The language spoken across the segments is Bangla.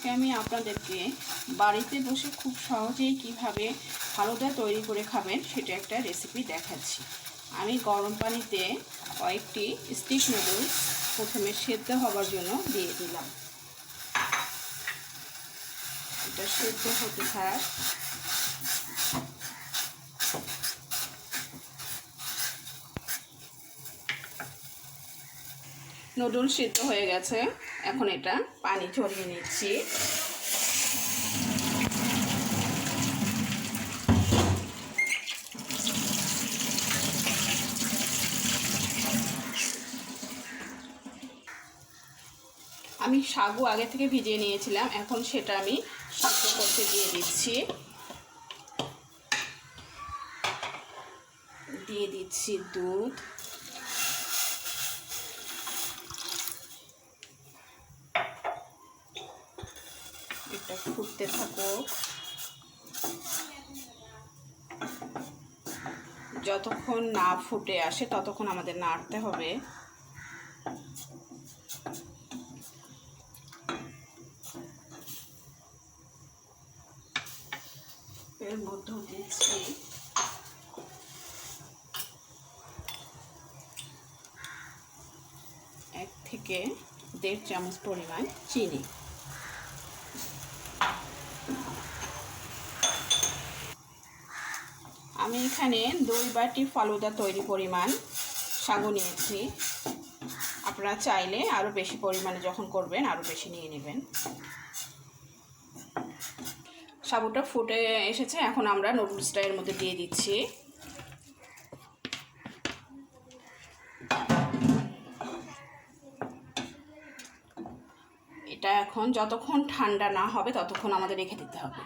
আজকে আমি আপনাদেরকে বাড়িতে বসে খুব সহজেই কিভাবে ফালুদা তৈরি করে খাবেন সেটা একটা রেসিপি দেখাচ্ছি। আমি গরম পানিতে কয়েকটি স্টিক নুডলস প্রথমে সেদ্ধ হবার জন্য দিয়ে দিলাম। এটা সেদ্ধ হতে থাক। নুডল সেদ্ধ হয়ে গেছে, এখন এটা পানি ঝরিয়ে নিচ্ছি। আমি সাগু আগে থেকে ভিজিয়ে নিয়েছিলাম, এখন সেটা আমি সিদ্ধ করতে দিয়ে দিচ্ছি। দিয়ে দিচ্ছি দুধ, এটা ফুটতে থাকুক। যতক্ষণ না ফুটে আসে ততক্ষণ আমাদের নাড়তে হবে। এর মধ্যে দিচ্ছি 1 থেকে 1.5 চামচ পরিমাণ চিনি। আমি এখানে 2 বাটি ফালুদা তৈরি পরিমাণ সাগু নিয়েছি। আপনারা চাইলে আরও বেশি পরিমাণে যখন করবেন আরও বেশি নিয়ে নেবেন। সাগুটা ফুটে এসেছে, এখন আমরা নুডলসটা এর মধ্যে দিয়ে দিচ্ছি। এটা এখন যতক্ষণ ঠান্ডা না হবে ততক্ষণ আমাদের রেখে দিতে হবে।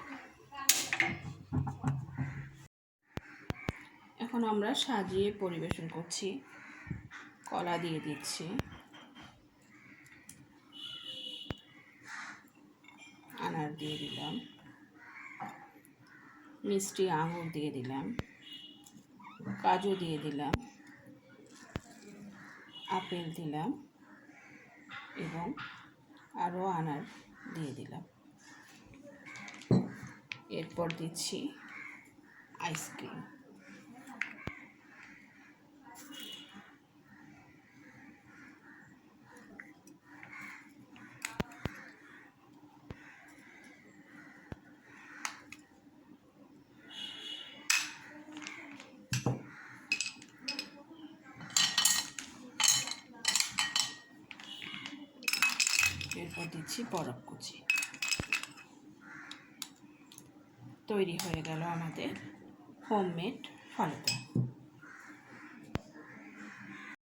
এখন আমরা সাজিয়ে পরিবেশন করছি। কলা দিয়ে দিচ্ছি, আনার দিয়ে দিলাম, মিষ্টি আঙুর দিয়ে দিলাম, কাজু দিয়ে দিলাম, আপেল দিলাম এবং আরও আনার দিয়ে দিলাম। এরপর দিচ্ছি আইসক্রিম। এরপর দিচ্ছি বরফ কুচি। তৈরি হয়ে গেল আমাদের হোমমেড ফালুদা।